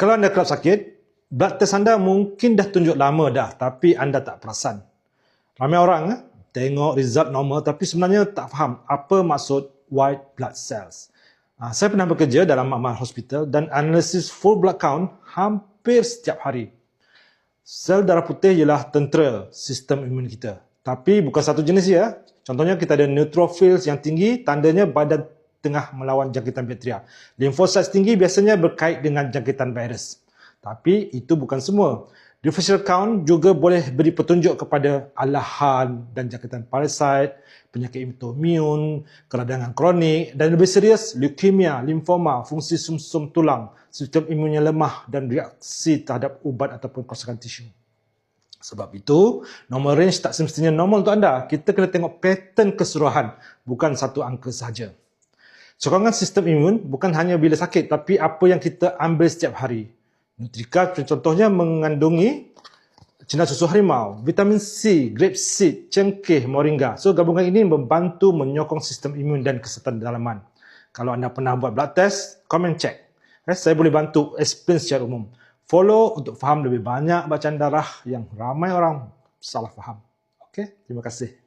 Kalau anda kerap sakit, blood test anda mungkin dah tunjuk lama dah, tapi anda tak perasan. Ramai orang tengok result normal tapi sebenarnya tak faham apa maksud white blood cells. Saya pernah bekerja dalam makmal hospital dan analisis full blood count hampir setiap hari. Sel darah putih ialah tentera sistem imun kita. Tapi bukan satu jenis ya. Contohnya kita ada neutrophils yang tinggi, tandanya badan tengah melawan jangkitan bakteria. Limfosit tinggi biasanya berkait dengan jangkitan virus. Tapi itu bukan semua. Differential count juga boleh beri petunjuk kepada alahan dan jangkitan parasit, penyakit autoimun, keradangan kronik dan lebih serius, leukemia, limfoma, fungsi sumsum tulang, sistem imunnya lemah dan reaksi terhadap ubat ataupun kerosakan tisu. Sebab itu, normal range tak semestinya normal untuk anda. Kita kena tengok pattern keseluruhan, bukan satu angka sahaja. Sokongan sistem imun bukan hanya bila sakit, tapi apa yang kita ambil setiap hari. Nutrika contohnya mengandungi cina susu harimau, vitamin C, grape seed, cengkeh, moringa. So gabungan ini membantu menyokong sistem imun dan kesihatan dalaman. Kalau anda pernah buat blood test, comment check. Saya boleh bantu explain secara umum. Follow untuk faham lebih banyak bacaan darah yang ramai orang salah faham. Okey, terima kasih.